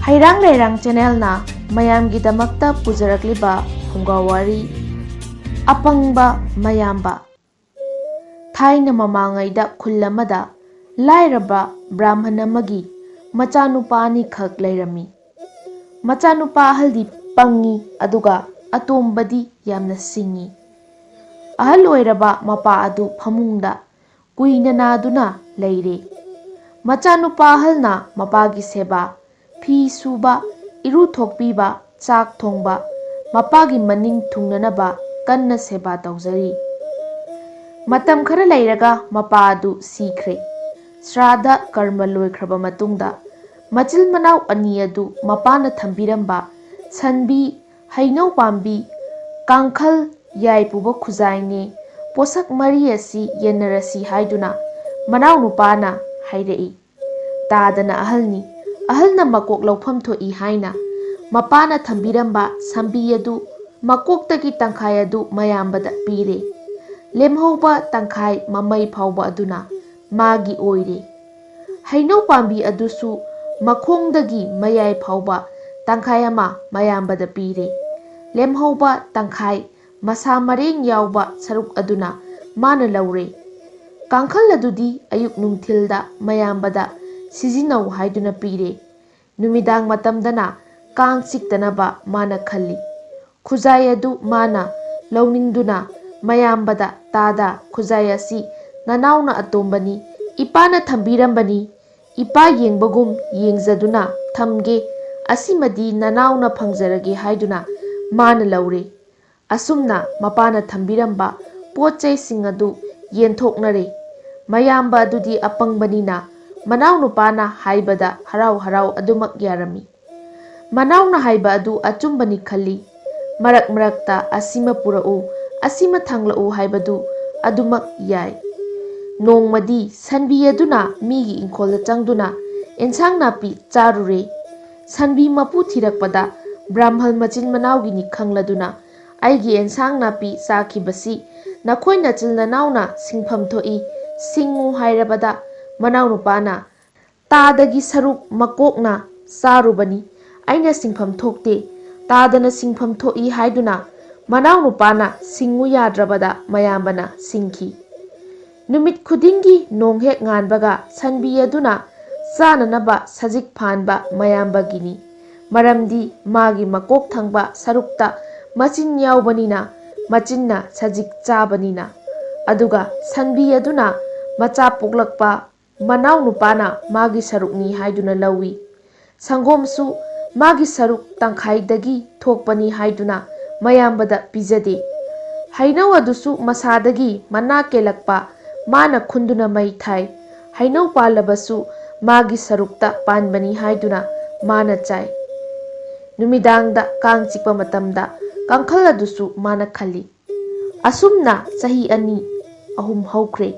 ꯍꯩꯔꯥꯡ ꯂꯩꯔꯥꯡ ꯆꯦꯅꯦꯜꯅ ꯃꯌꯥꯝꯒꯤꯗꯃꯛꯇ ꯄꯨꯖꯔꯛꯂꯤꯕ ꯐꯨꯡꯒꯥꯋꯥꯔꯤ ꯑꯄꯪꯕ ꯃꯌꯥꯝꯕ꯫ ꯊꯥꯏꯅ ꯃꯃꯥꯡꯉꯩꯗ ꯈꯨꯜ ꯑꯃꯗ ꯂꯥꯏꯔꯕ ꯕ꯭ꯔꯥꯍ꯭ꯃꯟ ꯑꯃꯒꯤ ꯃꯆꯥꯅꯨꯄꯥ ꯑꯅꯤꯈꯛ ꯂꯩꯔꯝꯃꯤ꯫ ꯃꯆꯥꯅꯨꯄꯥ ꯑꯍꯜꯗꯤ ꯄꯪꯉꯤ ꯑꯗꯨꯒ ꯑꯇꯣꯝꯕꯗꯤ ꯌꯥꯝꯅ ꯁꯤꯡꯉꯤ꯫ ꯑꯍꯜ ꯑꯣꯏꯔꯕ ꯃꯄꯥ ꯑꯗꯨ ꯐꯃꯨꯡꯗ ꯀꯨꯏꯅ ꯅꯥꯗꯨꯅ ꯂꯩꯔꯦ꯫ ꯃꯆꯥꯅꯨꯄꯥ ꯑꯍꯜꯅ ꯃꯄꯥꯒꯤ ꯁꯦꯕꯥ, ꯐꯤ ꯁꯨꯕ, ꯏꯔꯨꯊꯣꯛꯄꯤꯕ, ꯆꯥꯛ ꯊꯣꯡꯕ, ꯃꯄꯥꯒꯤ ꯃꯅꯤꯡ ꯊꯨꯡꯅꯅꯕ ꯀꯟꯅ ꯁꯦꯕꯥ ꯇꯧꯖꯔꯤ꯫ ꯃꯇꯝ ꯈꯔ ꯂꯩꯔꯒ ꯃꯄꯥ ꯑꯗꯨ ꯁꯤꯈ꯭ꯔꯦ꯫ ꯁ꯭ꯔꯥꯗ ꯀꯔꯃ ꯂꯣꯏꯈ꯭ꯔꯕ ꯃꯇꯨꯡꯗ ꯃꯆꯤꯜ ꯃꯅꯥꯎ ꯑꯅꯤ ꯑꯗꯨ ꯃꯄꯥꯅ ꯊꯝꯕꯤꯔꯝꯕ ꯁꯟꯕꯤ, ꯍꯩꯅꯧ ꯄꯥꯝꯕꯤ, ꯀꯥꯡꯈꯜ, ꯌꯥꯏ ꯄꯨꯕ ꯈꯨꯖꯥꯏꯅꯦ ꯄꯣꯠꯁꯛ ꯃꯔꯤ ꯑꯁꯤ ꯌꯦꯟꯅꯔꯁꯤ ꯍꯥꯏꯗꯨꯅ ꯃꯅꯥꯎ ꯅꯨꯄꯥꯅ ꯍꯥꯏꯔꯛꯏ꯫ ꯇꯥꯗꯅ ꯑꯍꯜꯅꯤ, ꯑꯍꯜꯅ ꯃꯀꯣꯛ ꯂꯧꯐꯝ ꯊꯣꯛꯏ ꯍꯥꯏꯅ ꯃꯄꯥꯅ ꯊꯝꯕꯤꯔꯝꯕ ꯁꯟꯕꯤ ꯑꯗꯨ ꯃꯀꯣꯛꯇꯒꯤ ꯇꯪꯈꯥꯏ ꯑꯗꯨ ꯃꯌꯥꯝꯕꯗ ꯄꯤꯔꯦ꯫ ꯂꯦꯝꯍꯧꯕ ꯇꯪꯈꯥꯏ ꯃꯃꯩ ꯐꯥꯎꯕ ꯑꯗꯨꯅ ꯃꯥꯒꯤ ꯑꯣꯏꯔꯦ꯫ ꯍꯩꯅꯧ ꯄꯥꯝꯕꯤ ꯑꯗꯨꯁꯨ ꯃꯈꯣꯡꯗꯒꯤ ꯃꯌꯥꯏ ꯐꯥꯎꯕ ꯇꯪꯈꯥꯏ ꯑꯃ ꯃꯌꯥꯝꯕꯗ ꯄꯤꯔꯦ꯫ ꯂꯦꯝꯍꯧꯕ ꯇꯪꯈꯥꯏ ꯃꯁꯥ ꯃꯔꯦꯡ ꯌꯥꯎꯕ ꯁꯔꯨꯛ ꯑꯗꯨꯅ ꯃꯥꯅ ꯂꯧꯔꯦ꯫ ꯀꯥꯡꯈꯜ ꯑꯗꯨꯗꯤ ꯑꯌꯨꯛ ꯅꯨꯡꯊꯤꯜꯗ ꯃꯌꯥꯝꯕꯗ ꯁꯤꯖꯤꯟꯅꯧ ꯍꯥꯏꯗꯨꯅ ꯄꯤꯔꯦ꯫ ꯅꯨꯃꯤꯗꯥꯡ ꯃꯇꯝꯗꯅ ꯀꯥꯡ ꯆꯤꯛꯇꯅꯕ ꯃꯥꯅ ꯈꯜꯂꯤ꯫ ꯈꯨꯖꯥꯏ ꯑꯗꯨ ꯃꯥꯅ ꯂꯧꯅꯤꯡꯗꯨꯅ ꯃꯌꯥꯝꯕꯗ, ꯇꯥꯗ, ꯈꯨꯖꯥꯏ ꯑꯁꯤ ꯅꯅꯥꯎꯅ ꯑꯇꯣꯝꯕꯅꯤ, ꯏꯄꯥꯅ ꯊꯝꯕꯤꯔꯝꯕꯅꯤ, ꯏꯄꯥ ꯌꯦꯡꯕꯒꯨꯝ ꯌꯦꯡꯖꯗꯨꯅ ꯊꯝꯒꯦ, ꯑꯁꯤꯃꯗꯤ ꯅꯅꯥꯎꯅ ꯐꯪꯖꯔꯒꯦ ꯍꯥꯏꯗꯨꯅ ꯃꯥꯅ ꯂꯧꯔꯦ꯫ ꯑꯁꯨꯝꯅ ꯃꯄꯥꯅ ꯊꯝꯕꯤꯔꯝꯕ ꯄꯣꯠ ꯆꯩꯁꯤꯡ ꯑꯗꯨ ꯌꯦꯟꯊꯣꯛꯅꯔꯦ꯫ ꯃꯌꯥꯝꯕ ꯑꯗꯨꯗꯤ ꯑꯄꯪꯕꯅꯤꯅ ꯃꯅꯥꯎ ꯅꯨꯄꯥꯅ ꯍꯥꯏꯕꯗ ꯍꯔꯥꯎ ꯍꯔꯥꯎ ꯑꯗꯨꯃꯛ ꯌꯥꯔꯝꯃꯤ꯫ ꯃꯅꯥꯎꯅ ꯍꯥꯏꯕ ꯑꯗꯨ ꯑꯆꯨꯝꯕꯅꯤ ꯈꯜꯂꯤ꯫ ꯃꯔꯛ ꯃꯔꯛꯇ ꯑꯁꯤꯃ ꯄꯨꯔꯛꯎ, ꯑꯁꯤꯃ ꯊꯥꯡꯂꯛꯎ ꯍꯥꯏꯕꯗꯨ ꯑꯗꯨꯃꯛ ꯌꯥꯏ꯫ ꯅꯣꯡꯃꯗꯤ ꯁꯟꯕꯤ ꯑꯗꯨꯅ ꯃꯤꯒꯤ ꯏꯪꯈꯣꯜꯗ ꯆꯪꯗꯨꯅ ꯑꯦꯟꯁꯥꯡ ꯅꯥꯄꯤ ꯆꯥꯔꯨꯔꯦ꯫ ꯁꯟꯕꯤ ꯃꯄꯨ ꯊꯤꯔꯛꯄꯗ ꯕ꯭ꯔꯥꯍ꯭ꯃꯟ ꯃꯆꯤꯟ ꯃꯅꯥꯎꯒꯤꯅꯤ ꯈꯪꯂꯗꯨꯅ ꯑꯩꯒꯤ ꯑꯦꯟꯁꯥꯡ ꯅꯥꯄꯤ ꯆꯥꯈꯤꯕꯁꯤ ꯅꯈꯣꯏ ꯅꯆꯤꯜ ꯅꯅꯥꯎꯅ ꯁꯤꯡꯐꯝ ꯊꯣꯛꯏ, ꯁꯤꯡꯉꯨ ꯍꯥꯏꯔꯕꯗ ꯃꯅꯥꯎ ꯅꯨꯄꯥꯅ ꯇꯥꯗꯒꯤ ꯁꯔꯨꯛ ꯃꯀꯣꯛꯅ ꯆꯥꯔꯨꯕꯅꯤ, ꯑꯩꯅ ꯁꯤꯡꯐꯝ ꯊꯣꯛꯇꯦ, ꯇꯥꯗꯅ ꯁꯤꯡꯐꯝ ꯊꯣꯛꯏ ꯍꯥꯏꯗꯨꯅ ꯃꯅꯥꯎ ꯅꯨꯄꯥꯅ ꯁꯤꯡꯉꯨ ꯌꯥꯗ꯭ꯔꯕꯗ ꯃꯌꯥꯝꯕꯅ ꯁꯤꯡꯈꯤ꯫ ꯅꯨꯃꯤꯠ ꯈꯨꯗꯤꯡꯒꯤ ꯅꯣꯡ ꯍꯦꯛ ꯉꯥꯟꯕꯒ ꯁꯟꯕꯤ ꯑꯗꯨꯅ ꯆꯥꯅꯅꯕ ꯁꯖꯤꯛ ꯐꯥꯟꯕ ꯃꯌꯥꯝꯕꯒꯤꯅꯤ꯫ ꯃꯔꯝꯗꯤ ꯃꯥꯒꯤ ꯃꯀꯣꯛ ꯊꯪꯕ ꯁꯔꯨꯛꯇ ꯃꯆꯤꯟ ꯌꯥꯎꯕꯅꯤꯅ, ꯃꯆꯤꯟꯅ ꯁꯖꯤꯛ ꯆꯥꯕꯅꯤꯅ꯫ ꯑꯗꯨꯒ ꯁꯟꯕꯤ ꯑꯗꯨꯅ ꯃꯆꯥ ꯄꯣꯛꯂꯛꯄ ꯃꯅꯥꯎ ꯅꯨꯄꯥꯅ ꯃꯥꯒꯤ ꯁꯔꯨꯛꯅꯤ ꯍꯥꯏꯗꯨꯅ ꯂꯧꯏ꯫ ꯁꯪꯒꯣꯝꯁꯨ ꯃꯥꯒꯤ ꯁꯔꯨꯛ ꯇꯪꯈꯥꯏꯗꯒꯤ ꯊꯣꯛꯄꯅꯤ ꯍꯥꯏꯗꯨꯅ ꯃꯌꯥꯝꯕꯗ ꯄꯤꯖꯗꯦ꯫ ꯍꯩꯅꯧ ꯑꯗꯨꯁꯨ ꯃꯁꯥꯗꯒꯤ ꯃꯅꯥ ꯀꯦꯜꯂꯛꯄ ꯃꯥꯅ ꯈꯨꯟꯗꯨꯅ ꯃꯩ ꯊꯥꯏ꯫ ꯍꯩꯅꯧ ꯄꯥꯜꯂꯕꯁꯨ ꯃꯥꯒꯤ ꯁꯔꯨꯛꯇ ꯄꯥꯟꯕꯅꯤ ꯍꯥꯏꯗꯨꯅ ꯃꯥꯅ ꯆꯥꯏ꯫ ꯅꯨꯃꯤꯗꯥꯡꯗ ꯀꯥꯡ ꯆꯤꯛꯄ ꯃꯇꯝꯗ ꯀꯥꯡꯈꯜ ꯑꯗꯨꯁꯨ ꯃꯥꯅ ꯈꯜꯂꯤ꯫ ꯑꯁꯨꯝꯅ ꯆꯍꯤ 2, 3 ꯍꯧꯈ꯭ꯔꯦ꯫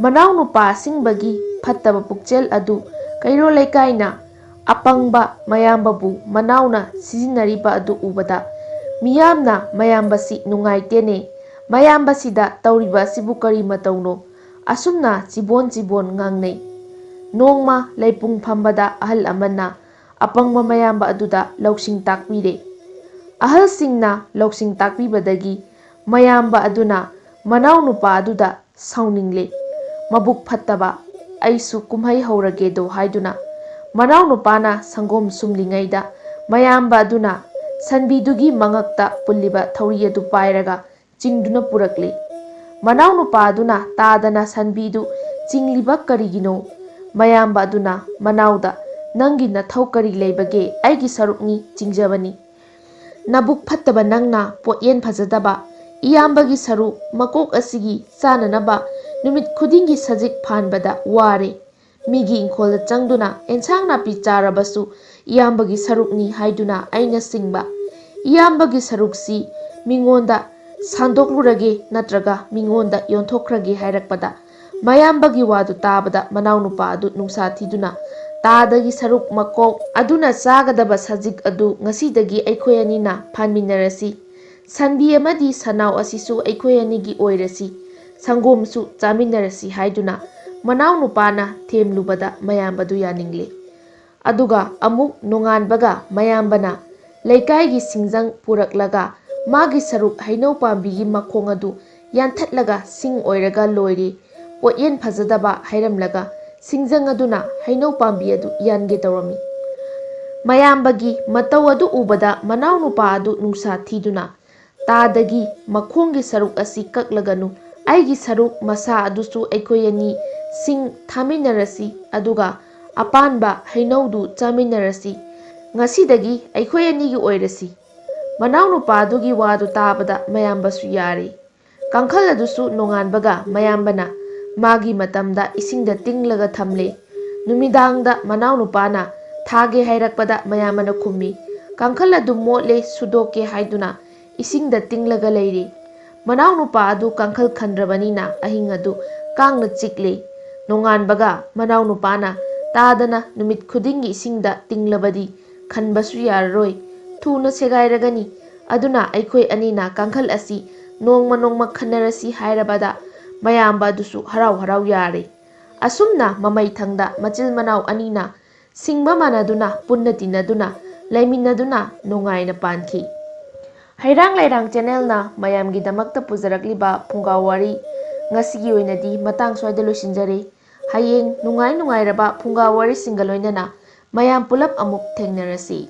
ꯃꯅꯥꯎ ꯅꯨꯄꯥ ꯑꯁꯤꯡꯕꯒꯤ ꯐꯠꯇꯕ ꯄꯨꯛꯆꯦꯜ ꯑꯗꯨ ꯀꯩꯔꯣꯜ ꯂꯩꯀꯥꯏꯅ ꯑꯄꯪꯕ ꯃꯌꯥꯝꯕꯕꯨ ꯃꯅꯥꯎꯅ ꯁꯤꯖꯤꯟꯅꯔꯤꯕ ꯑꯗꯨ ꯎꯕꯗ ꯃꯤꯌꯥꯝꯅ ꯃꯌꯥꯝꯕꯁꯤ ꯅꯨꯡꯉꯥꯏꯇꯦꯅꯦ, ꯃꯌꯥꯝꯕꯁꯤꯗ ꯇꯧꯔꯤꯕ ꯑꯁꯤꯕꯨ ꯀꯔꯤ ꯃꯇꯧꯅꯣ, ꯑꯁꯨꯝꯅ ꯆꯤꯕꯣꯟ ꯆꯤꯕꯣꯟ ꯉꯥꯡꯅꯩ꯫ ꯅꯣꯡꯃ ꯂꯩꯄꯨꯡ ꯐꯝꯕꯗ ꯑꯍꯜ ꯑꯃꯅ ꯑꯄꯪꯕ ꯃꯌꯥꯝꯕ ꯑꯗꯨꯗ ꯂꯧꯁꯤꯡ ꯇꯥꯛꯄꯤꯔꯦ꯫ ꯑꯍꯜꯁꯤꯡꯅ ꯂꯧꯁꯤꯡ ꯇꯥꯛꯄꯤꯕꯗꯒꯤ ꯃꯌꯥꯝꯕ ꯑꯗꯨꯅ ꯃꯅꯥꯎ ꯅꯨꯄꯥ ꯑꯗꯨꯗ ꯁꯥꯎꯅꯤꯡꯂꯦ꯫ ꯃꯕꯨꯛ ꯐꯠꯇꯕ, ꯑꯩꯁꯨ ꯀꯨꯝꯍꯩ ꯍꯧꯔꯒꯦꯗꯣ ꯍꯥꯏꯗꯨꯅ ꯃꯅꯥꯎ ꯅꯨꯄꯥꯅ ꯁꯪꯒꯣꯝ ꯁꯨꯝꯂꯤꯉꯩꯗ ꯃꯌꯥꯝꯕ ꯑꯗꯨꯅ ꯁꯟꯕꯤꯗꯨꯒꯤ ꯃꯉꯛꯇ ꯄꯨꯜꯂꯤꯕ ꯊꯧꯔꯤ ꯑꯗꯨ ꯄꯥꯏꯔꯒ ꯆꯤꯡꯗꯨꯅ ꯄꯨꯔꯛꯂꯦ꯫ ꯃꯅꯥꯎ ꯅꯨꯄꯥ ꯑꯗꯨꯅ ꯇꯥꯗꯅ ꯁꯟꯕꯤꯗꯨ ꯆꯤꯡꯂꯤꯕ ꯀꯔꯤꯒꯤꯅꯣ? ꯃꯌꯥꯝꯕ ꯑꯗꯨꯅ ꯃꯅꯥꯎꯗ ꯅꯪꯒꯤ ꯅꯊꯧ ꯀꯔꯤ ꯂꯩꯕꯒꯦ? ꯑꯩꯒꯤ ꯁꯔꯨꯛꯅꯤ, ꯆꯤꯡꯖꯕꯅꯤ꯫ ꯅꯕꯨꯛ ꯐꯠꯇꯕ ꯅꯪꯅ ꯄꯣꯠꯌꯦꯟ ꯐꯖꯗꯕ ꯏꯌꯥꯝꯕꯒꯤ ꯁꯔꯨꯛ ꯃꯀꯣꯛ ꯑꯁꯤꯒꯤ ꯆꯥꯅꯅꯕ ꯅꯨꯃꯤꯠ ꯈꯨꯗꯤꯡꯒꯤ ꯁꯖꯤꯛ ꯐꯥꯟꯕꯗ ꯋꯥꯔꯦ꯫ ꯃꯤꯒꯤ ꯏꯪꯈꯣꯜꯗ ꯆꯪꯗꯨꯅ ꯑꯦꯟꯁꯥꯡ ꯅꯥꯄꯤ ꯆꯥꯔꯕꯁꯨ ꯏꯌꯥꯝꯕꯒꯤ ꯁꯔꯨꯛꯅꯤ ꯍꯥꯏꯗꯨꯅ ꯑꯩꯅ ꯁꯤꯡꯕ, ꯏꯌꯥꯝꯕꯒꯤ ꯁꯔꯨꯛꯁꯤ ꯃꯤꯉꯣꯟꯗ ꯁꯥꯟꯗꯣꯛꯂꯨꯔꯒꯦ ꯅꯠꯇ꯭ꯔꯒ ꯃꯤꯉꯣꯟꯗ ꯌꯣꯟꯊꯣꯛꯈ꯭ꯔꯒꯦ ꯍꯥꯏꯔꯛꯄꯗ ꯃꯌꯥꯝꯕꯒꯤ ꯋꯥꯗꯨ ꯇꯥꯕꯗ ꯃꯅꯥꯎ ꯅꯨꯄꯥ ꯑꯗꯨ ꯅꯨꯡꯁꯥ ꯊꯤꯗꯨꯅ ꯇꯥꯗꯒꯤ ꯁꯔꯨꯛ ꯃꯀꯣꯛ ꯑꯗꯨꯅ ꯆꯥꯒꯗꯕ ꯁꯖꯤꯛ ꯑꯗꯨ ꯉꯁꯤꯗꯒꯤ ꯑꯩꯈꯣꯏ ꯑꯅꯤꯅ ꯐꯥꯟꯃꯤꯟꯅꯔꯁꯤ, ꯁꯟꯕꯤ ꯑꯃꯗꯤ ꯁꯟꯅꯥꯎ ꯑꯁꯤꯁꯨ ꯑꯩꯈꯣꯏ ꯑꯅꯤꯒꯤ ꯑꯣꯏꯔꯁꯤ, ꯁꯪꯒꯣꯝꯁꯨ ꯆꯥꯃꯤꯟꯅꯔꯁꯤ ꯍꯥꯏꯗꯨꯅ ꯃꯅꯥꯎ ꯅꯨꯄꯥꯅ ꯊꯦꯝꯂꯨꯕꯗ ꯃꯌꯥꯝꯕꯗꯨ ꯌꯥꯅꯤꯡꯂꯦ꯫ ꯑꯗꯨꯒ ꯑꯃꯨꯛ ꯅꯣꯡꯉꯥꯟꯕꯒ ꯃꯌꯥꯝꯕꯅ ꯂꯩꯀꯥꯏꯒꯤ ꯁꯤꯡꯖꯪ ꯄꯨꯔꯛꯂꯒ ꯃꯥꯒꯤ ꯁꯔꯨꯛ ꯍꯩꯅꯧ ꯄꯥꯝꯕꯤꯒꯤ ꯃꯈꯣꯡ ꯑꯗꯨ ꯌꯥꯟꯊꯠꯂꯒ ꯁꯤꯡ ꯑꯣꯏꯔꯒ ꯂꯣꯏꯔꯦ, ꯄꯣꯠꯌꯦꯟ ꯐꯖꯗꯕ ꯍꯥꯏꯔꯝꯂꯒ ꯁꯤꯡꯖꯪ ꯑꯗꯨꯅ ꯍꯩꯅꯧ ꯄꯥꯝꯕꯤ ꯑꯗꯨ ꯌꯥꯟꯒꯦ ꯇꯧꯔꯝꯃꯤ꯫ ꯃꯌꯥꯝꯕꯒꯤ ꯃꯇꯧ ꯑꯗꯨ ꯎꯕꯗ ꯃꯅꯥꯎꯅꯨꯄꯥ ꯑꯗꯨ ꯅꯨꯡꯁꯥ ꯊꯤꯗꯨꯅ "ꯇꯥꯗꯒꯤ ꯃꯈꯣꯡꯒꯤ ꯁꯔꯨꯛ ꯑꯁꯤ ꯀꯛꯂꯒꯅꯨ, ꯑꯩꯒꯤ ꯁꯔꯨꯛ ꯃꯁꯥ ꯑꯗꯨꯁꯨ ꯑꯩꯈꯣꯏ ꯑꯅꯤ ꯁꯤꯡ ꯊꯥꯃꯤꯟꯅꯔꯁꯤ ꯑꯗꯨꯒ ꯑꯄꯥꯟꯕ ꯍꯩꯅꯧꯗꯨ ꯆꯥꯃꯤꯟꯅꯔꯁꯤ, ꯉꯁꯤꯗꯒꯤ ꯑꯩꯈꯣꯏ ꯑꯅꯤꯒꯤ ꯑꯣꯏꯔꯁꯤ"꯫ ꯃꯅꯥꯎꯅꯨꯄꯥ ꯑꯗꯨꯒꯤ ꯋꯥꯗꯨ ꯇꯥꯕꯗ ꯃꯌꯥꯝꯕꯁꯨ ꯌꯥꯔꯦ꯫ ꯀꯥꯡꯈꯜ ꯑꯗꯨꯁꯨ ꯅꯣꯡꯉꯥꯟꯕꯒ ꯃꯌꯥꯝꯕꯅ ꯃꯥꯒꯤ ꯃꯇꯝꯗ ꯏꯁꯤꯡꯗ ꯇꯤꯡꯂꯒ ꯊꯝꯂꯦ꯫ ꯅꯨꯃꯤꯗꯥꯡꯗ ꯃꯅꯥꯎꯅꯨꯄꯥꯅ ꯊꯥꯒꯦ ꯍꯥꯏꯔꯛꯄꯗ ꯃꯌꯥꯝꯕꯅ ꯈꯨꯝꯃꯤ, "ꯀꯥꯡꯈꯜ ꯑꯗꯨ ꯃꯣꯠꯂꯦ, ꯁꯨꯗꯣꯛꯀꯦ" ꯍꯥꯏꯗꯨꯅ ꯏꯁꯤꯡꯗ ꯇꯤꯡꯂꯒ ꯂꯩꯔꯦ꯫ ꯃꯅꯥꯎꯅꯨꯄꯥ ꯑꯗꯨ ꯀꯥꯡꯈꯜ ꯈꯟꯗ꯭ꯔꯕꯅꯤꯅ ꯑꯍꯤꯡ ꯑꯗꯨ ꯀꯥꯡꯅ ꯆꯤꯛꯂꯦ꯫ ꯅꯣꯡꯉꯥꯟꯕꯒ ꯃꯅꯥꯎꯅꯨꯄꯥꯅ "ꯇꯥꯗꯅ ꯅꯨꯃꯤꯠ ꯈꯨꯗꯤꯡꯒꯤ ꯏꯁꯤꯡꯗ ꯇꯤꯡꯂꯕꯗꯤ ꯈꯟꯕꯁꯨ ꯌꯥꯔꯔꯣꯏ, ꯊꯨꯅ ꯁꯦꯒꯥꯏꯔꯒꯅꯤ, ꯑꯗꯨꯅ ꯑꯩꯈꯣꯏ ꯑꯅꯤꯅ ꯀꯥꯡꯈꯜ ꯑꯁꯤ ꯅꯣꯡꯃ ꯅꯣꯡꯃ ꯈꯟꯅꯔꯁꯤ" ꯍꯥꯏꯔꯕꯗ ꯃꯌꯥꯝꯕ ꯑꯗꯨꯁꯨ ꯍꯔꯥꯎ ꯍꯔꯥꯎ ꯌꯥꯔꯦ꯫ ꯑꯁꯨꯝꯅ ꯃꯃꯩꯊꯪꯗ ꯃꯆꯤꯜ ꯃꯅꯥꯎ ꯑꯅꯤꯅ ꯁꯤꯡꯕ ꯃꯥꯟꯅꯗꯨꯅ ꯄꯨꯟꯅ ꯇꯤꯟꯅꯗꯨꯅ ꯂꯩꯃꯤꯟꯅꯗꯨꯅ ꯅꯨꯡꯉꯥꯏꯅ ꯄꯥꯟꯈꯤ꯫ ꯍꯩꯔꯥꯡ ꯂꯩꯔꯥꯡ ꯆꯦꯅꯦꯜꯅ ꯃꯌꯥꯝꯒꯤꯗꯃꯛꯇ ꯄꯨꯖꯔꯛꯂꯤꯕ ꯐꯨꯡꯒꯥ ꯋꯥꯔꯤ ꯉꯁꯤꯒꯤ ꯑꯣꯏꯅꯗꯤ ꯃꯇꯥꯡ ꯁ꯭ꯋꯥꯏꯗ ꯂꯣꯏꯁꯤꯟꯖꯔꯦ꯫ ꯍꯌꯦꯡ ꯅꯨꯡꯉꯥꯏ ꯅꯨꯡꯉꯥꯏꯔꯕ ꯐꯨꯡꯒꯥ ꯋꯥꯔꯤꯁꯤꯡꯒ ꯂꯣꯏꯅꯅ ꯃꯌꯥꯝ ꯄꯨꯂꯞ ꯑꯃꯨꯛ ꯊꯦꯡꯅꯔꯁꯤ꯫